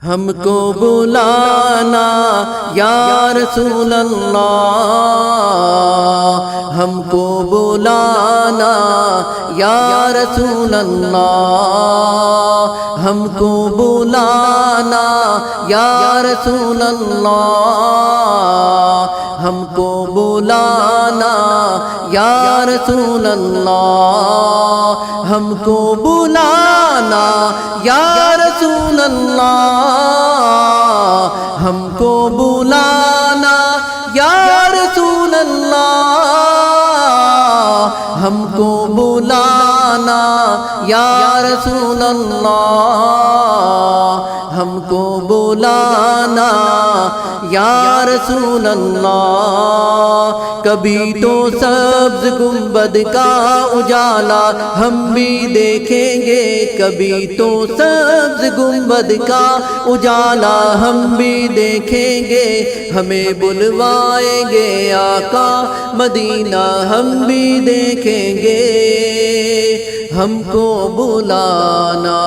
ہم کو بلانا یا رسول اللہ، ہم کو بلانا یا رسول اللہ، ہم کو بلانا یا رسول اللہ، ہم کو بلانا یا رسول اللہ، ہم کو بلانا یا رسول اللہ، ہم کو بلانا یا رسول اللہ، ہم کو بلانا یا رسول اللہ، ہم کو بلانا یا رسول اللہ۔ کبھی تو سبز گنبد کا اجالا ہم بھی دیکھیں گے، کبھی تو سبز گنبد کا اجالا ہم بھی دیکھیں گے، ہمیں بلوائیں گے آقا مدینہ ہم بھی دیکھیں گے۔ ہم کو بلانا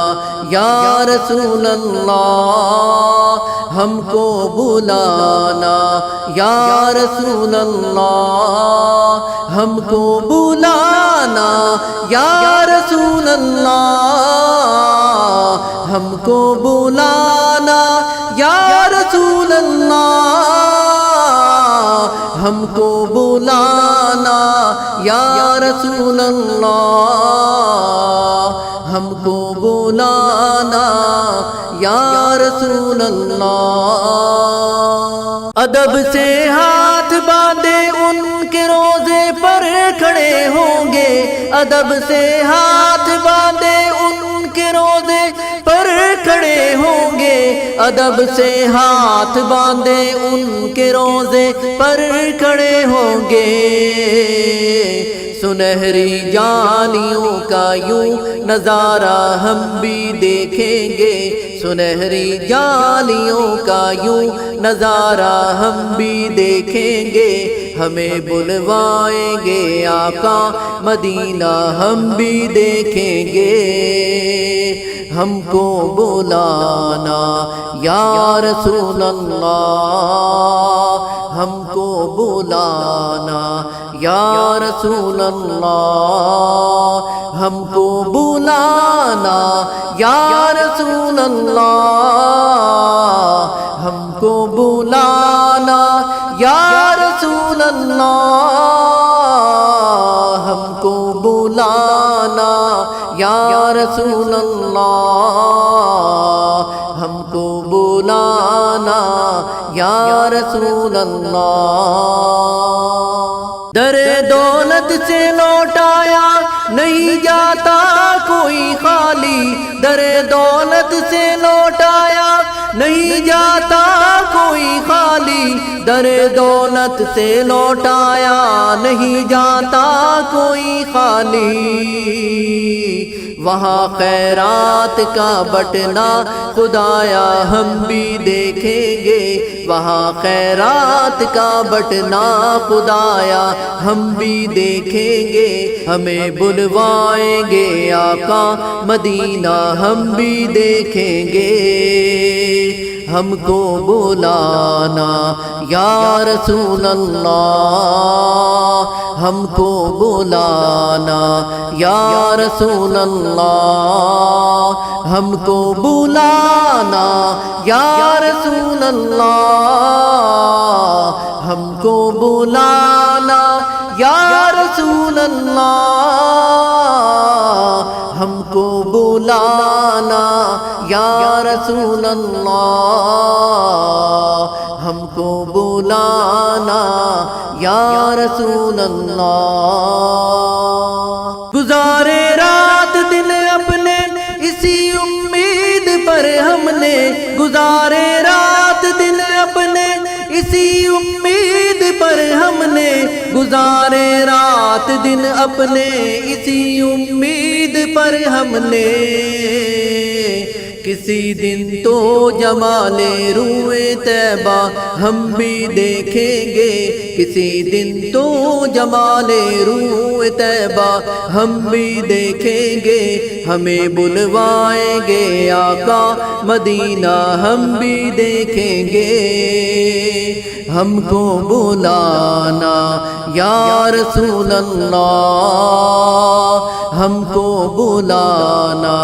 یا رسول اللہ، ہم کو بلانا یا رسول اللہ، ہم کو بلانا یا رسول اللہ، ہم کو بلانا یا رسول اللہ، ہم کو بلانا یا رسول اللہ، ہم کو بلانا یا رسول اللہ۔ ادب سے ہاتھ باندھے ان کے روزے پر کھڑے ہوں گے، ادب سے ہاتھ باندھے ان کے روزے پر کھڑے ہوں گے، ادب سے ہاتھ باندھے ان کے روزے پر کھڑے ہوں گے۔ سنہری جانیوں کا یوں نظارہ ہم بھی دیکھیں گے، سنہری جانیوں کا یوں نظارہ ہم بھی دیکھیں گے، ہمیں بلوائیں گے آقا مدینہ ہم بھی دیکھیں گے۔ ہم کو بلانا یا رسول اللہ، ہم کو بلانا یا رسول اللہ، ہم کو بلانا یا رسول اللہ، ہم کو بلانا یا رسول اللہ، ہم کو بلانا یا رسول اللہ، ہم کو بلانا یا رسول اللہ۔ در دولت سے لوٹایا نہیں جاتا کوئی خالی، در دولت سے لوٹایا نہیں جاتا کوئی خالی، در دولت سے لوٹایا نہیں جاتا کوئی خالی۔ وہاں خیرات کا بٹنا خدایا ہم بھی دیکھیں گے، وہاں خیرات کا بٹنا خدایا ہم بھی دیکھیں گے، ہمیں بلوائیں گے آقا مدینہ ہم بھی دیکھیں گے۔ ہم کو بلانا یا رسول اللہ، ہم کو بلانا یا رسول اللہ، ہم کو بلانا یا رسول اللہ، ہم کو بلانا یا رسول اللہ، ہم کو بلانا یا رسول اللہ، ہم کو بلانا یا رسول اللہ۔ گزارے رات دن اپنے اسی امید پر ہم نے، گزارے رات دن اپنے اسی امید پر ہم نے، گزارے رات دن اپنے اسی امید پر ہم نے، کسی دن تو جمال روئے طیبہ ہم بھی دیکھیں گے، کسی دن تو جمال روئے طیبہ ہم بھی دیکھیں گے، ہمیں بلوائیں گے آقا مدینہ ہم بھی دیکھیں گے، ہم کو بلانا یا رسول اللہ، ہم کو بلانا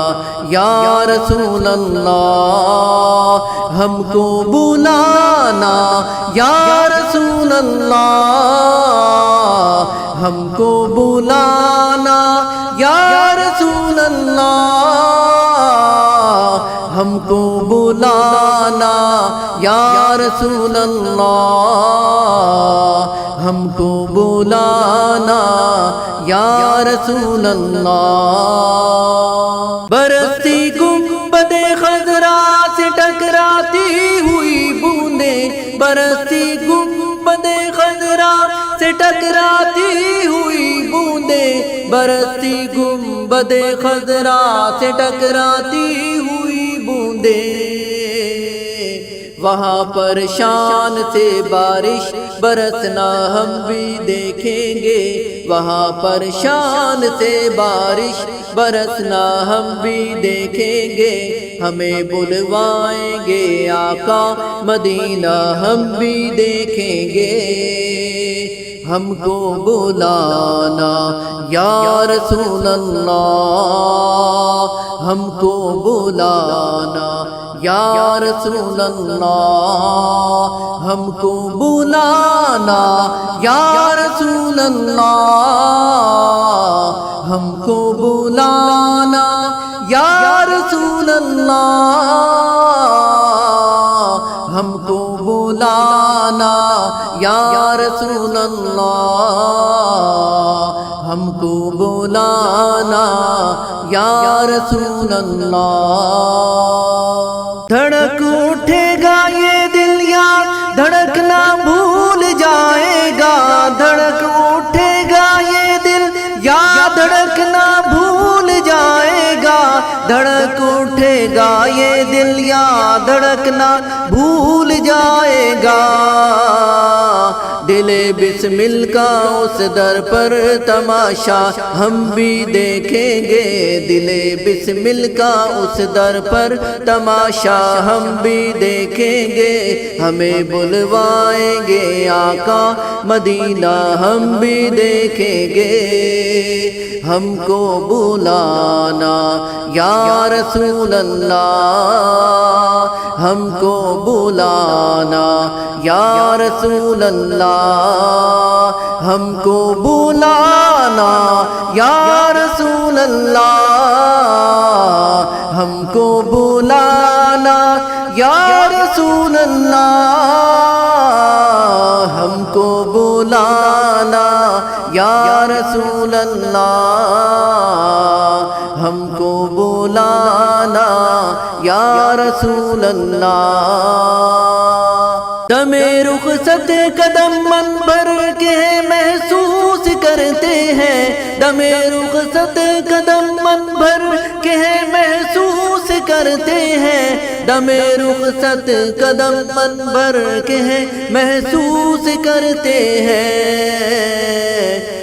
یا رسول اللہ، ہم کو بلانا یا رسول اللہ، ہم کو بلانا یا رسول اللہ، ہم کو بلانا یا رسول اللہ، ہم کو بلانا یا رسول اللہ۔ برستی گنبد خضرا سے ٹکراتی ہوئی بوندیں، برستی گنبد خضرا سے ٹکراتی ہوئی بوندیں، برستی گنبد خضرا سے ٹکراتی ہوئی بوندیں، وہاں پر شان سے بارش برسنا ہم بھی دیکھیں گے، وہاں پر شان سے بارش برسنا ہم بھی دیکھیں گے، ہمیں بلوائیں گے آقا مدینہ ہم بھی دیکھیں گے، ہم کو بلانا یا رسول اللہ، ہم کو بلانا یا رسول اللہ، ہم کو بلانا یا رسول اللہ، ہم کو بلانا یا رسول اللہ، ہم کو بلانا یا رسول اللہ، ہم کو بلانا یا رسول اللہ۔ دھڑک اٹھے گا یہ دل یار دھڑکنا بھول جائے گا، دھڑک اٹھے گا یہ دل یا دھڑکنا بھول جائے گا، دھڑک اٹھے گا یہ دل یا دھڑکنا بھول جائے گا، دل بسمل کا اس در پر تماشا ہم بھی دیکھیں گے، دل بسمل کا اس در پر تماشا ہم بھی دیکھیں گے، ہمیں بلوائیں گے آقا مدینہ ہم بھی دیکھیں گے، ہم کو بلانا یا رسول اللہ، ہم کو بلانا یا رسول اللہ، ہم کو بلانا یا رسول اللہ، ہم کو بلانا یا رسول اللہ، ہم کو بلانا یا رسول اللہ، ہم کو بلانا یا رسول اللہ۔ دم رخصت قدم منبر کے محسوس کرتے ہیں، دم رخصت قدم منبر کے محسوس کرتے ہیں، دم رخصت قدم منبر کے محسوس کرتے ہیں،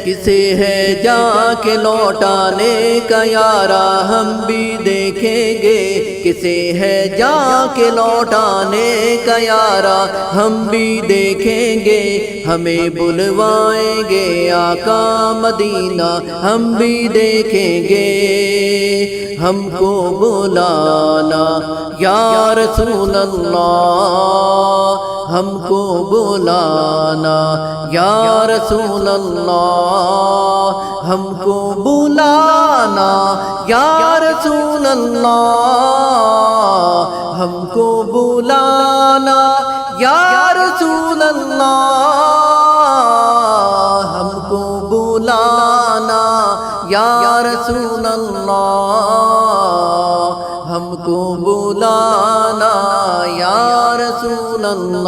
کسے ہے جا کے لوٹانے کا یارا ہم بھی دیکھیں گے، کسے ہے جا کے لوٹانے کا یارا ہم بھی دیکھیں گے، ہمیں بلوائیں گے آقا مدینہ ہم بھی دیکھیں گے، ہم کو بلانا یا رسول اللہ، ہم کو بلانا یا رسول اللہ، ہم کو بلانا یا رسول اللہ، ہم کو بلانا یا رسول اللہ، ہم کو بلانا یا رسول اللہ، ہم کو بلانا یا رسول اللہ۔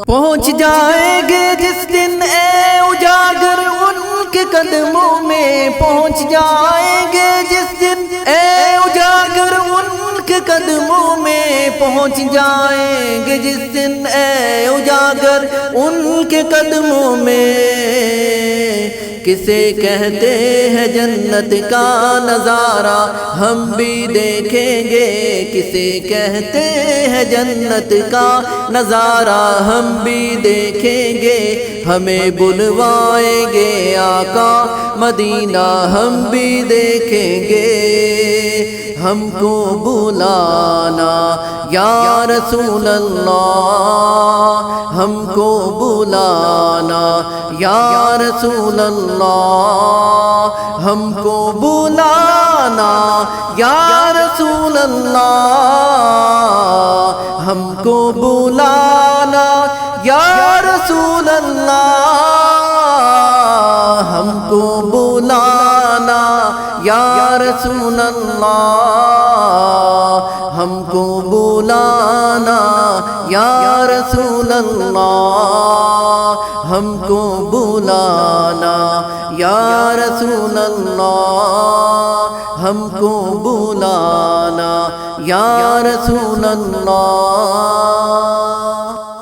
پہنچ جائیں گے جس دن اے اجاگر ان کے قدموں میں، پہنچ جائیں گے جس دن اے اجاگر قدموں میں پہنچ جائیں گے جس دن اے اجاگر ان کے قدموں میں کسے کہتے ہیں جنت کا نظارہ ہم بھی دیکھیں گے کسے کہتے ہیں جنت کا نظارہ ہم بھی دیکھیں گے ہمیں بلوائیں گے آقا مدینہ ہم بھی دیکھیں گے ہم کو بلانا یا رسول اللہ ہم کو بلانا یا رسول اللہ ہم کو بلانا یا رسول اللہ ہم کو بلانا یا رسول اللہ ہم کو بلانا یا رسول اللہ ہم کو بلانا یا رسول اللہ ہم کو بلانا یا رسول اللہ ہم کو بلانا یا رسول اللہ